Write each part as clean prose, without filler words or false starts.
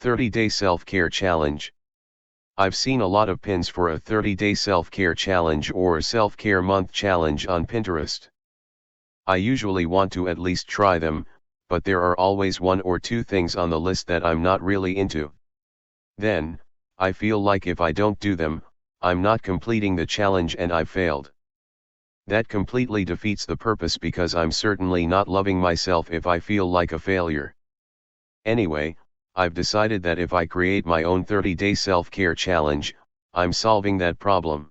30-day self-care challenge. I've seen a lot of pins for a 30-day self-care challenge or self-care month challenge on Pinterest. I usually want to at least try them, but there are always one or two things on the list that I'm not really into. Then, I feel like if I don't do them, I'm not completing the challenge and I've failed. That completely defeats the purpose because I'm certainly not loving myself if I feel like a failure. Anyway, I've decided that if I create my own 30-day self-care challenge, I'm solving that problem.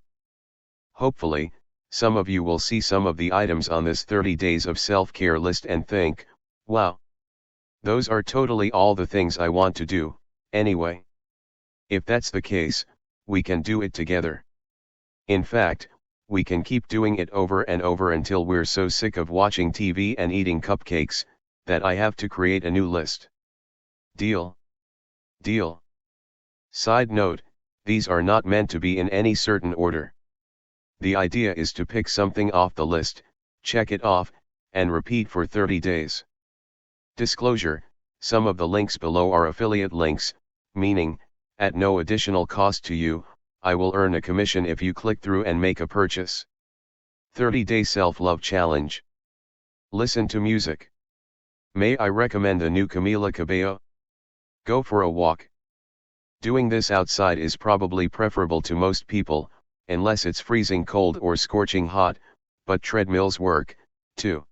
Hopefully, some of you will see some of the items on this 30 days of self-care list and think, wow, those are totally all the things I want to do, anyway. If that's the case, we can do it together. In fact, we can keep doing it over and over until we're so sick of watching TV and eating cupcakes, that I have to create a new list. Deal? Deal. Side note, these are not meant to be in any certain order. The idea is to pick something off the list, check it off, and repeat for 30 days. Disclosure, some of the links below are affiliate links, meaning, at no additional cost to you, I will earn a commission if you click through and make a purchase. 30-day self-love challenge. Listen to music. May I recommend the new Camila Cabello? Go for a walk. Doing this outside is probably preferable to most people, unless it's freezing cold or scorching hot, but treadmills work, too.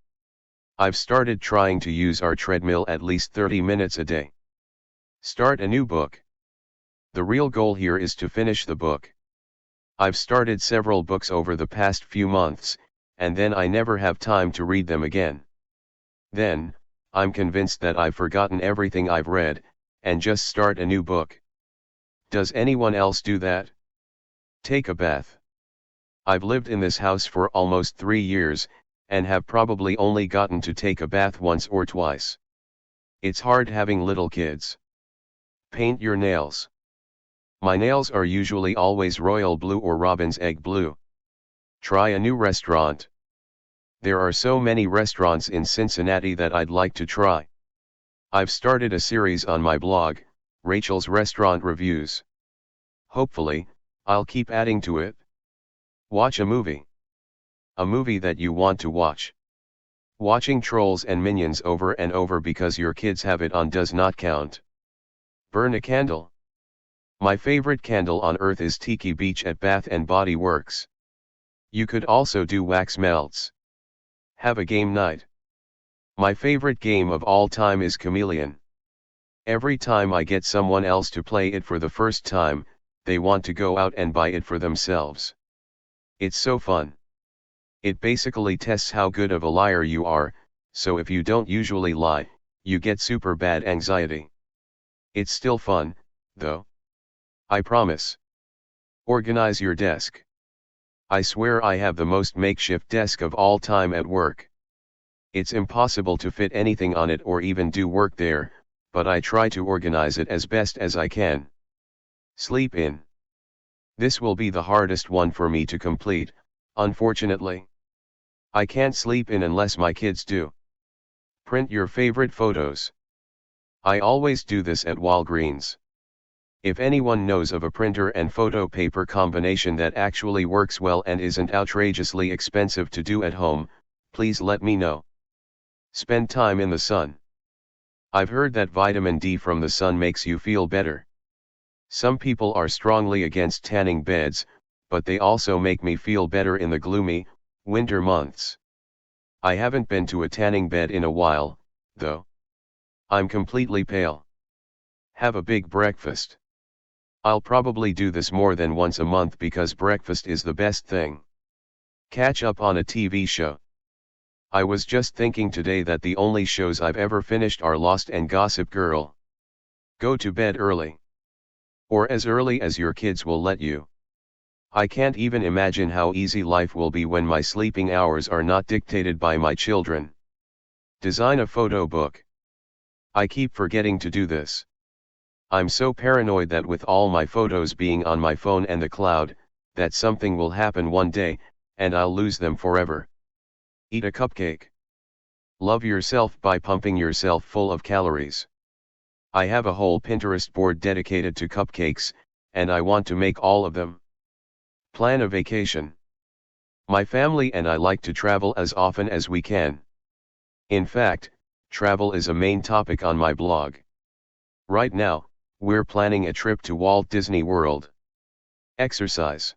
I've started trying to use our treadmill at least 30 minutes a day. Start a new book. The real goal here is to finish the book. I've started several books over the past few months, and then I never have time to read them again. Then, I'm convinced that I've forgotten everything I've read, and just start a new book. Does anyone else do that? Take a bath. I've lived in this house for almost 3 years, and have probably only gotten to take a bath once or twice. It's hard having little kids. Paint your nails. My nails are usually always royal blue or robin's egg blue. Try a new restaurant. There are so many restaurants in Cincinnati that I'd like to try. I've started a series on my blog, Rachel's Restaurant Reviews. Hopefully, I'll keep adding to it. Watch a movie. A movie that you want to watch. Watching Trolls and Minions over and over because your kids have it on does not count. Burn a candle. My favorite candle on earth is Tiki Beach at Bath & Body Works. You could also do wax melts. Have a game night. My favorite game of all time is Chameleon. Every time I get someone else to play it for the first time, they want to go out and buy it for themselves. It's so fun. It basically tests how good of a liar you are, so if you don't usually lie, you get super bad anxiety. It's still fun, though. I promise. Organize your desk. I swear I have the most makeshift desk of all time at work. It's impossible to fit anything on it or even do work there, but I try to organize it as best as I can. Sleep in. This will be the hardest one for me to complete, unfortunately. I can't sleep in unless my kids do. Print your favorite photos. I always do this at Walgreens. If anyone knows of a printer and photo paper combination that actually works well and isn't outrageously expensive to do at home, please let me know. Spend time in the sun. I've heard that vitamin D from the sun makes you feel better. Some people are strongly against tanning beds, but they also make me feel better in the gloomy, winter months. I haven't been to a tanning bed in a while, though. I'm completely pale. Have a big breakfast. I'll probably do this more than once a month because breakfast is the best thing. Catch up on a TV show. I was just thinking today that the only shows I've ever finished are Lost and Gossip Girl. Go to bed early. Or as early as your kids will let you. I can't even imagine how easy life will be when my sleeping hours are not dictated by my children. Design a photo book. I keep forgetting to do this. I'm so paranoid that with all my photos being on my phone and the cloud, that something will happen one day, and I'll lose them forever. Eat a cupcake. Love yourself by pumping yourself full of calories. I have a whole Pinterest board dedicated to cupcakes, and I want to make all of them. Plan a vacation. My family and I like to travel as often as we can. In fact, travel is a main topic on my blog. Right now, we're planning a trip to Walt Disney World. Exercise.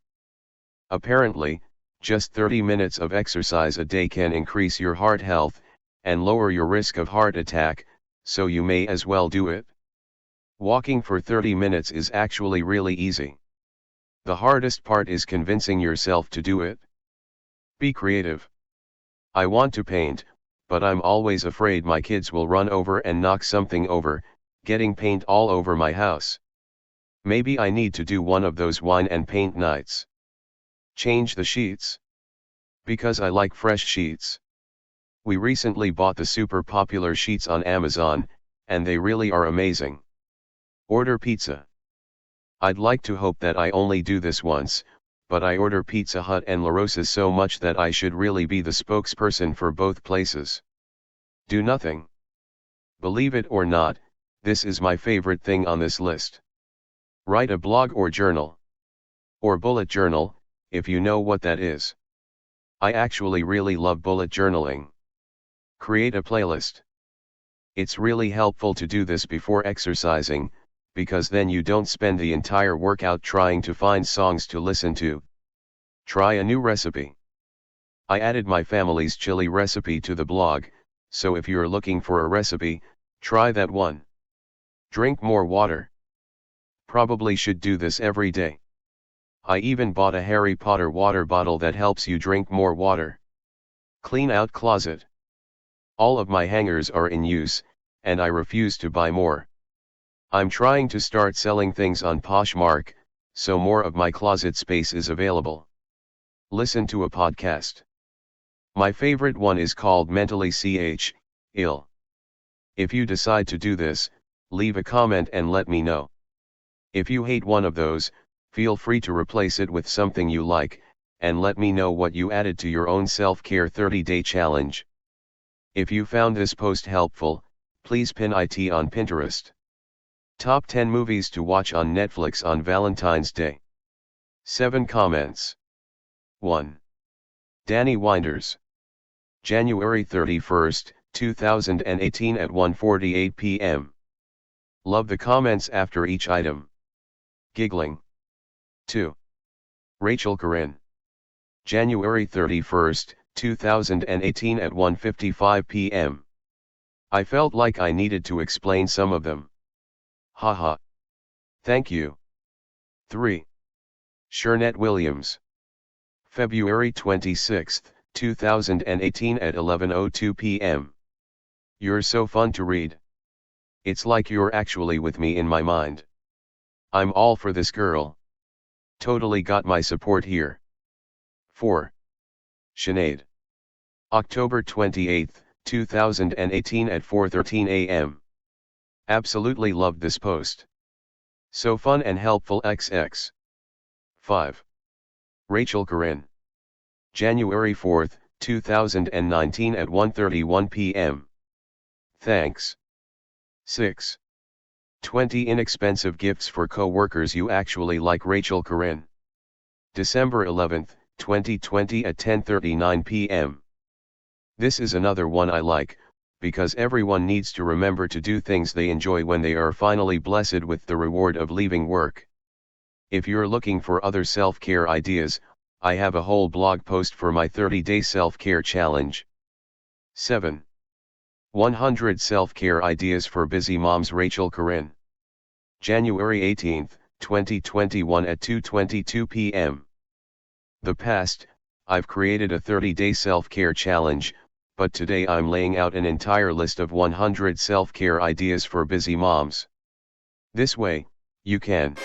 Apparently, just 30 minutes of exercise a day can increase your heart health, and lower your risk of heart attack, so you may as well do it. Walking for 30 minutes is actually really easy. The hardest part is convincing yourself to do it. Be creative. I want to paint, but I'm always afraid my kids will run over and knock something over, getting paint all over my house. Maybe I need to do one of those wine and paint nights. Change the sheets. Because I like fresh sheets. We recently bought the super popular sheets on Amazon, and they really are amazing. Order pizza. I'd like to hope that I only do this once, but I order Pizza Hut and La Rosa's so much that I should really be the spokesperson for both places. Do nothing. Believe it or not, this is my favorite thing on this list. Write a blog or journal. Or bullet journal, if you know what that is. I actually really love bullet journaling. Create a playlist. It's really helpful to do this before exercising, because then you don't spend the entire workout trying to find songs to listen to. Try a new recipe. I added my family's chili recipe to the blog, so if you're looking for a recipe, try that one. Drink more water. Probably should do this every day. I even bought a Harry Potter water bottle that helps you drink more water. Clean out closet. All of my hangers are in use, and I refuse to buy more. I'm trying to start selling things on Poshmark, so more of my closet space is available. Listen to a podcast. My favorite one is called Mentally Ill. If you decide to do this, leave a comment and let me know. If you hate one of those, feel free to replace it with something you like, and let me know what you added to your own self-care 30-day challenge. If you found this post helpful, please pin it on Pinterest. Top 10 movies to watch on Netflix on Valentine's Day. 7 comments. 1. Danny Winders. January 31, 2018 at 1:48 p.m. Love the comments after each item. Giggling. 2. Rachel Corinne. January 31, 2018 at 1:55 p.m. I felt like I needed to explain some of them. Haha. Thank you. 3. Shernette Williams. February 26, 2018 at 11:02 p.m. You're so fun to read. It's like you're actually with me in my mind. I'm all for this girl. Totally got my support here. 4. Sinead. October 28, 2018 at 4:13 a.m. Absolutely loved this post. So fun and helpful XX. 5. Rachel Corinne. January 4, 2019 at 1:31 p.m. Thanks. 6. 20 inexpensive gifts for co-workers you actually like. Rachel Corinne. December 11, 2020 at 10:39 p.m. This is another one I like, because everyone needs to remember to do things they enjoy when they are finally blessed with the reward of leaving work. If you're looking for other self-care ideas, I have a whole blog post for my 30-day self-care challenge. 7. 100 self-care ideas for busy moms. Rachel Corinne. January 18, 2021 at 2:22 p.m. The past, I've created a 30-day self-care challenge, but today I'm laying out an entire list of 100 self-care ideas for busy moms. This way, you can